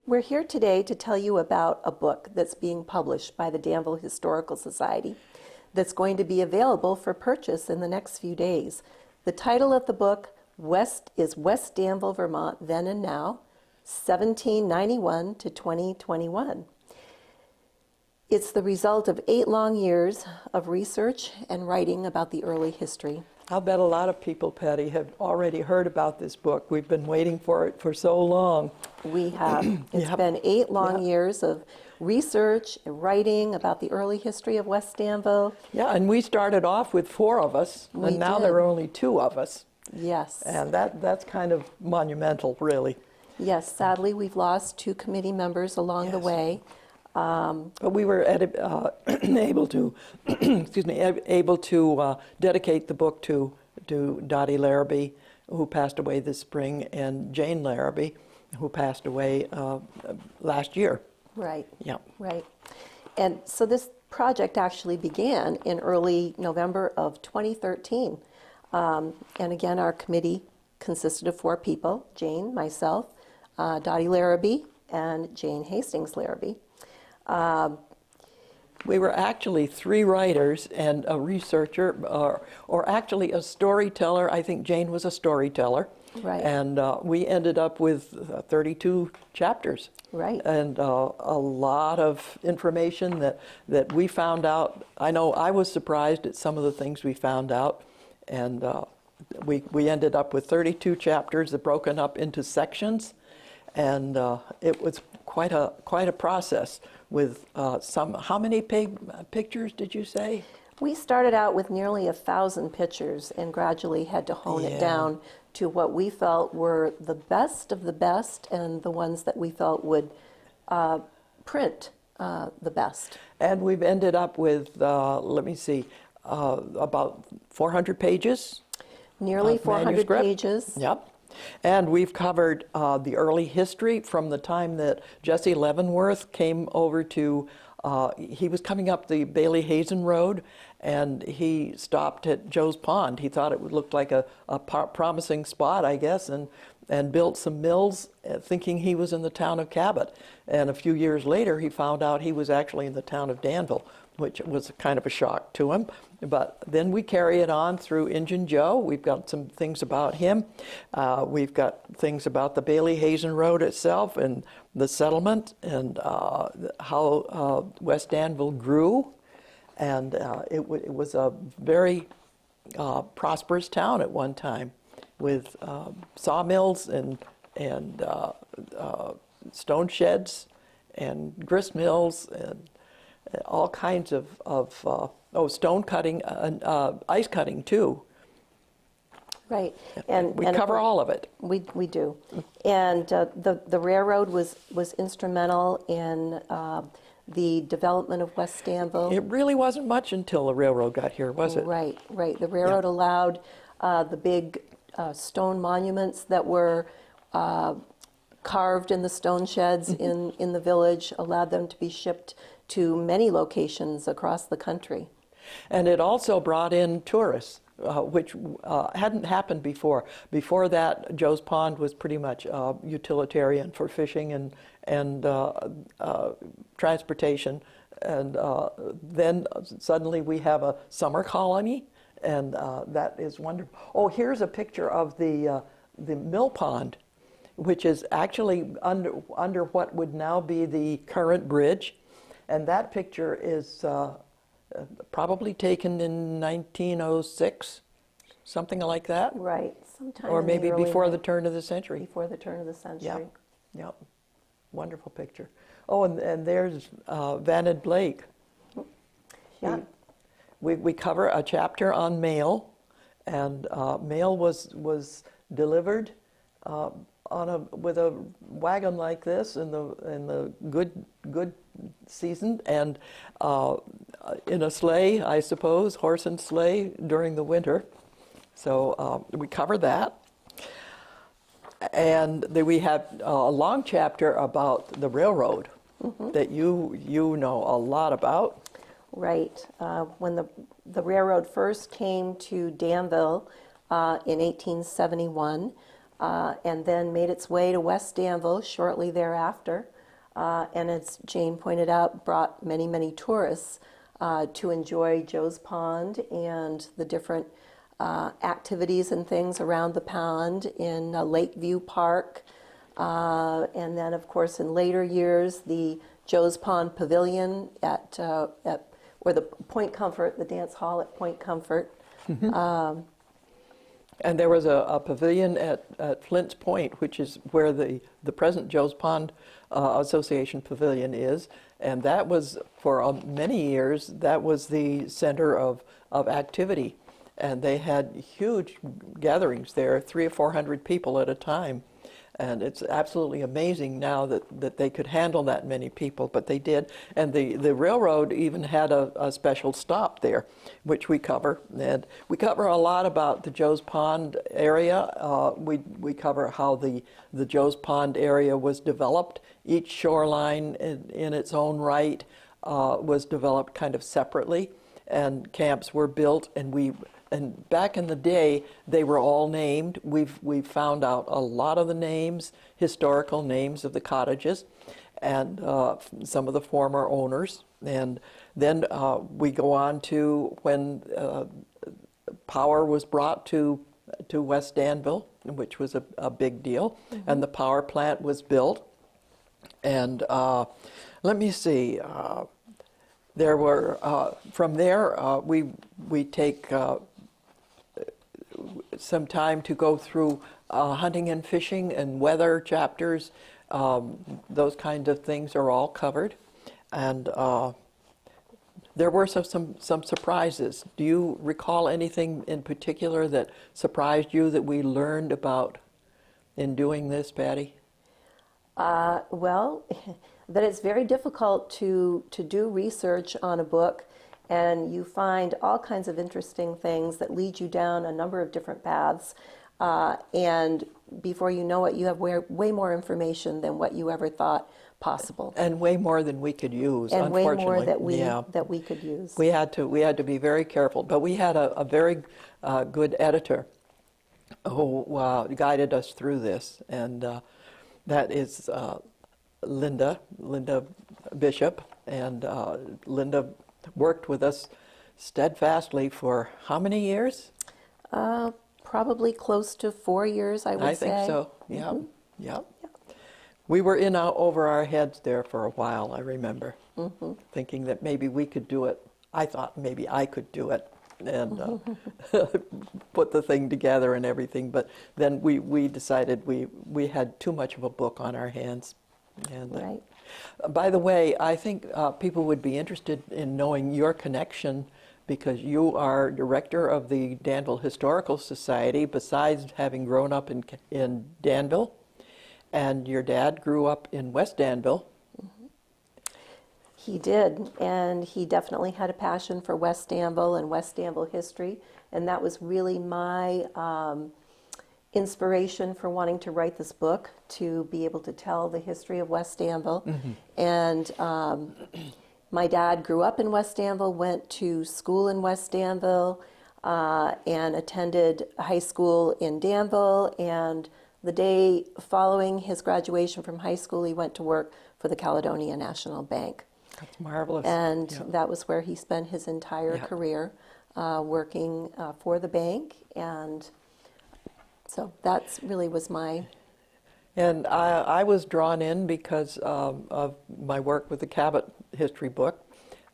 We're here today to tell you about a book that's being published by the Danville Historical Society that's going to be available for purchase in the next few days. The title of the book is West Danville, Vermont, Then and Now, 1791 to 2021. It's the result of 8 long years of research and writing about the early history. I'll bet a lot of people, Patty, have already heard about this book. We've been waiting for it for so long. We have. It's been 8 long years of research and writing about the early history of West Danville. Yeah, and we started off with 4 of us, and now there are only 2 of us. Yes. And that's kind of monumental, really. Yes, sadly, we've lost 2 committee members along the way. But we were able to, able to dedicate the book to Dottie Larrabee, who passed away this spring, and Jane Larrabee, who passed away last year. Right. Yeah. Right. And so this project actually began in early November of 2013. And again, our committee consisted of 4 people: Jane, myself, Dottie Larrabee, and Jane Hastings Larrabee. We were actually 3 writers and a researcher, or actually a storyteller. I think Jane was a storyteller. Right. And we ended up with 32 chapters. Right. And a lot of information that we found out. I know I was surprised at some of the things we found out. And we ended up with 32 chapters that broken up into sections. And it was quite a process with how many pictures did you say? We started out with nearly 1,000 pictures and gradually had to hone it down to what we felt were the best of the best and the ones that we felt would print the best. And we've ended up with, let me see, about 400 pages. Nearly 400 manuscript. pages. Yep. And we've covered the early history from the time that Jesse Leavenworth came over to, he was coming up the Bailey Hazen Road, and he stopped at Joe's Pond. He thought it would look like a promising spot, I guess, and built some mills thinking he was in the town of Cabot. And a few years later, he found out he was actually in the town of Danville, which was kind of a shock to him. But then we carry it on through Injun Joe. We've got some things about him. We've got things about the Bailey Hazen Road itself and the settlement and how West Danville grew. And it was a very prosperous town at one time with sawmills and stone sheds and grist mills and all kinds of stone cutting, ice cutting too. Right. And we cover all of it. We do. And the railroad was instrumental in the development of West Danville. It really wasn't much until the railroad got here, was it? Right, right. The railroad allowed the big stone monuments that were carved in the stone sheds in the village, allowed them to be shipped to many locations across the country. And it also brought in tourists, which hadn't happened before. Before that, Joe's Pond was pretty much utilitarian for fishing and transportation. And then suddenly we have a summer colony, and that is wonderful. Oh, here's a picture of the mill pond, which is actually under what would now be the current bridge. And that picture is probably taken in 1906, something like that. Right, sometime or in maybe the early before the turn of the century. Before the turn of the century. Yep, yep. Wonderful picture. Oh, and there's Vaned Blake. Yeah. We cover a chapter on mail, and mail was delivered with a wagon like this in the good season, and in a sleigh, I suppose, horse and sleigh during the winter. So we cover that. And then we have a long chapter about the railroad that you know a lot about. Right. When the railroad first came to Danville in 1871, and then made its way to West Danville shortly thereafter, and as Jane pointed out, brought many, many tourists to enjoy Joe's Pond and the different activities and things around the pond in Lakeview Park. And then, of course, in later years, the Joe's Pond Pavilion or the Point Comfort, the dance hall at Point Comfort. And there was a pavilion at Flint's Point, which is where the present Joe's Pond Association Pavilion is. And that was, for many years, that was the center of activity. And they had huge gatherings there, 300 or 400 people at a time. And it's absolutely amazing now that they could handle that many people, but they did. And the railroad even had a special stop there, which we cover. And we cover a lot about the Joe's Pond area. We cover how the Joe's Pond area was developed. Each shoreline in its own right was developed kind of separately, and camps were built, and back in the day, they were all named. We've found out a lot of the names, historical names of the cottages, and some of the former owners. And then we go on to when power was brought to West Danville, which was a big deal, and the power plant was built. And let me see. There were from there we take some time to go through hunting and fishing and weather chapters. Those kinds of things are all covered. And there were some surprises. Do you recall anything in particular that surprised you that we learned about in doing this, Patty? Well, that it's very difficult to do research on a book, and you find all kinds of interesting things that lead you down a number of different paths, and before you know it, you have way more information than what you ever thought possible. And way more than we could use, and unfortunately. Way more that we could use. We had to be very careful, but we had a very good editor who guided us through this, and that is Linda Bishop, and Linda worked with us steadfastly for how many years? Probably close to 4 years, I would say. I think so, yeah. Yeah. We were in over our heads there for a while, I remember, thinking that maybe we could do it. I thought maybe I could do it and put the thing together and everything, but then we decided we had too much of a book on our hands. And, right. By the way, I think people would be interested in knowing your connection, because you are director of the Danville Historical Society, besides having grown up in Danville, and your dad grew up in West Danville. He did, and he definitely had a passion for West Danville and West Danville history, and that was really my inspiration for wanting to write this book, to be able to tell the history of West Danville. And my dad grew up in West Danville, went to school in West Danville, and attended high school in Danville, and the day following his graduation from high school, he went to work for the Caledonia National Bank. That's marvelous. And that was where he spent his entire career, working for the bank. And so that's really was my... And I was drawn in because of my work with the Cabot history book,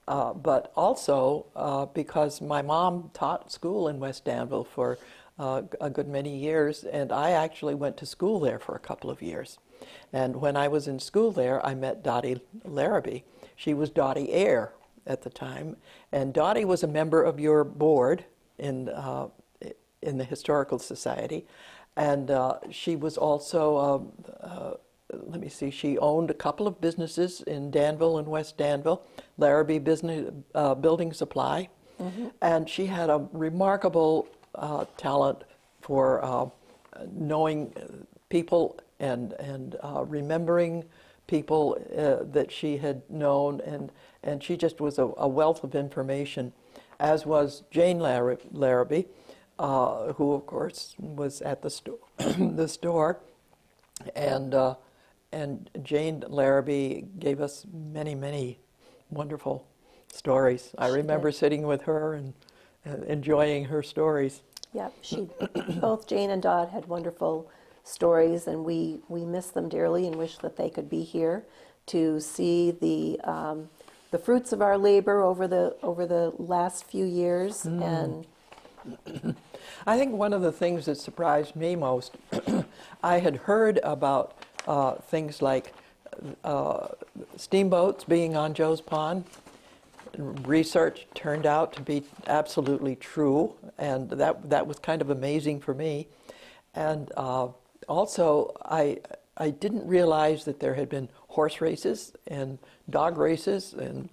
but also because my mom taught school in West Danville for a good many years, and I actually went to school there for a couple of years. And when I was in school there, I met Dottie Larrabee. She was Dottie Eyre at the time, and Dottie was a member of your board in the Historical Society, and she was also, let me see, she owned a couple of businesses in Danville and West Danville, Larrabee Building Supply, and she had a remarkable talent for knowing people and remembering people that she had known, and she just was a wealth of information, as was Jane Larrabee, who of course was at the store, and and Jane Larrabee gave us many, many wonderful stories. I remember sitting with her and enjoying her stories. Yep, both Jane and Dot had wonderful stories, and we miss them dearly and wish that they could be here to see the fruits of our labor over the last few years. And I think one of the things that surprised me most, I had heard about things like steamboats being on Joe's Pond. Research turned out to be absolutely true, and that was kind of amazing for me. And also, I didn't realize that there had been horse races and dog races and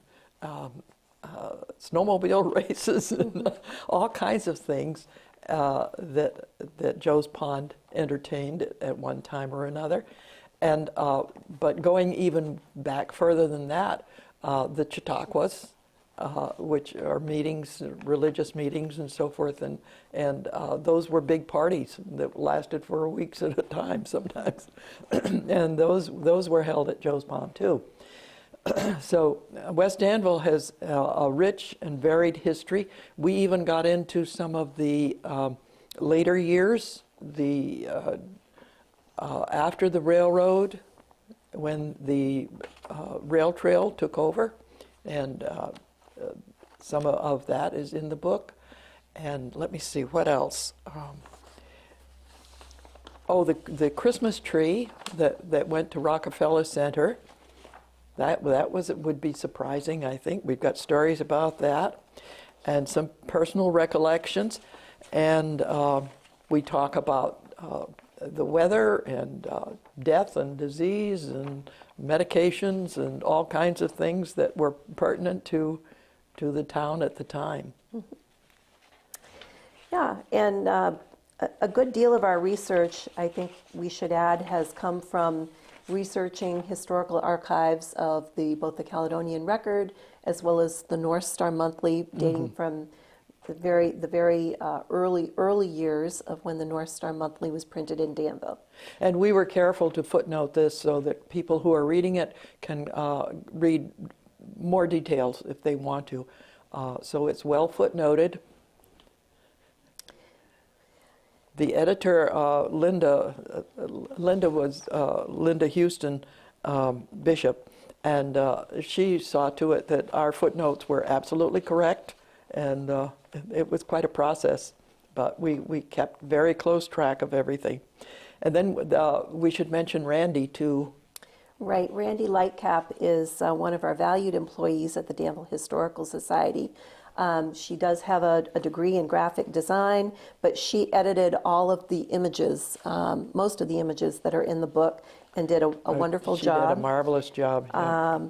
snowmobile races and all kinds of things that Joe's Pond entertained at one time or another. And but going even back further than that, the Chautauquas, which are meetings, religious meetings and so forth, and those were big parties that lasted for weeks at a time sometimes. And those were held at Joe's Pond too. So West Danville has a rich and varied history. We even got into some of the later years, after the railroad, when the rail trail took over, and some of that is in the book. And let me see, what else? The Christmas tree that went to Rockefeller Center. That would be surprising, I think. We've got stories about that and some personal recollections. And we talk about the weather and death and disease and medications and all kinds of things that were pertinent to the town at the time. yeah, and a good deal of our research, I think we should add, has come from researching historical archives of both the Caledonian Record as well as the North Star Monthly, dating from the very early years of when the North Star Monthly was printed in Danville. And we were careful to footnote this so that people who are reading it can read more details if they want to. So it's well footnoted. The editor, Linda was Linda Houston Bishop, and she saw to it that our footnotes were absolutely correct, and it was quite a process, but we kept very close track of everything. And then we should mention Randy too. Right, Randy Lightcap is one of our valued employees at the Danville Historical Society. She does have a degree in graphic design, but she edited all of the images, most of the images that are in the book, and did a wonderful job. She did a marvelous job. Yeah.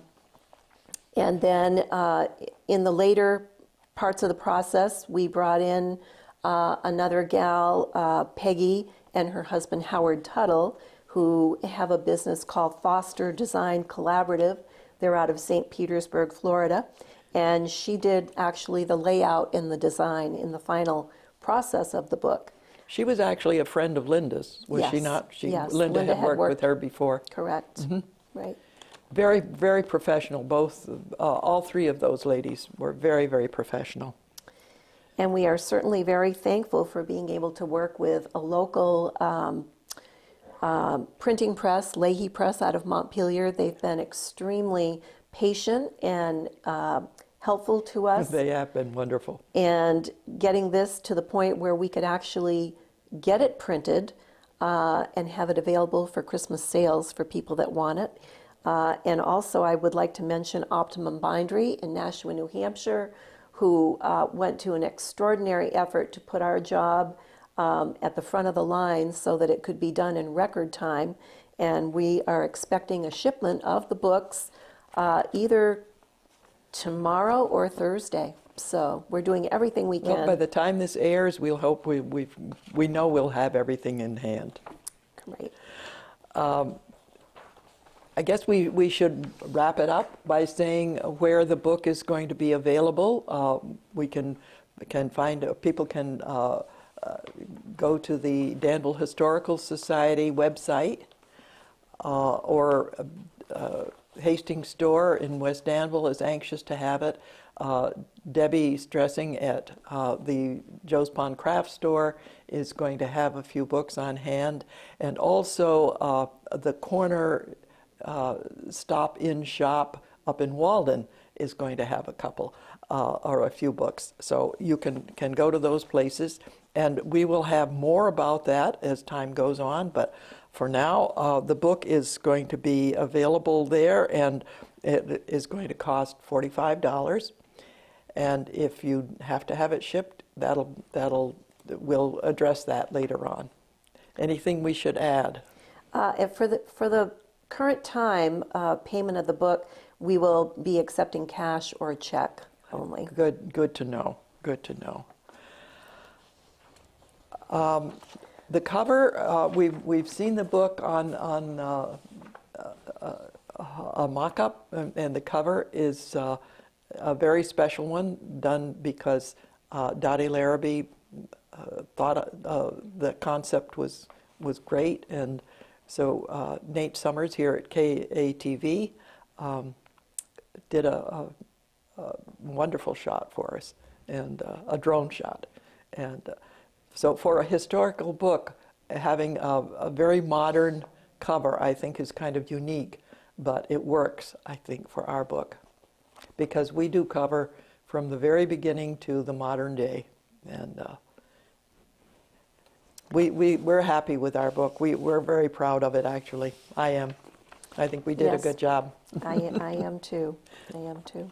And then in the later parts of the process, we brought in another gal, Peggy, and her husband, Howard Tuttle, who have a business called Foster Design Collaborative. They're out of St. Petersburg, Florida. And she did actually the layout and the design in the final process of the book. She was actually a friend of Linda's, was she Yes, not? yes. Linda had worked with her before. Correct, right. Very, very professional. Both, all three of those ladies were very, very professional. And we are certainly very thankful for being able to work with a local printing press, Leahy Press out of Montpelier. They've been extremely patient and helpful to us. They have been wonderful. And getting this to the point where we could actually get it printed and have it available for Christmas sales for people that want it. And also I would like to mention Optimum Bindery in Nashua, New Hampshire, who went to an extraordinary effort to put our job at the front of the line so that it could be done in record time. And we are expecting a shipment of the books either tomorrow or Thursday. So we're doing everything we can. Well, by the time this airs, we'll hope we know we'll have everything in hand. Great. I guess we should wrap it up by saying where the book is going to be available. We can find people can go to the Danville Historical Society website. or Hastings store in West Danville is anxious to have it. Debbie Stressing at the Joe's Pond Craft Store is going to have a few books on hand. And also the corner stop-in shop up in Walden is going to have a couple or a few books. So you can go to those places. And we will have more about that as time goes on. But for now, the book is going to be available there, and it is going to cost $45. And if you have to have it shipped, we'll address that later on. Anything we should add? And for the current time, payment of the book, we will be accepting cash or a check only. Good to know. Good to know. The cover, we've seen the book on a mock-up, and the cover is a very special one, done because Dottie Larrabee thought the concept was great, and so Nate Summers here at KATV did a wonderful shot for us, and a drone shot. And so for a historical book, having a very modern cover, I think, is kind of unique, but it works, I think, for our book, because we do cover from the very beginning to the modern day. And we're happy with our book. We're very proud of it, actually. I am. I think we did a good job. I am too. I am too.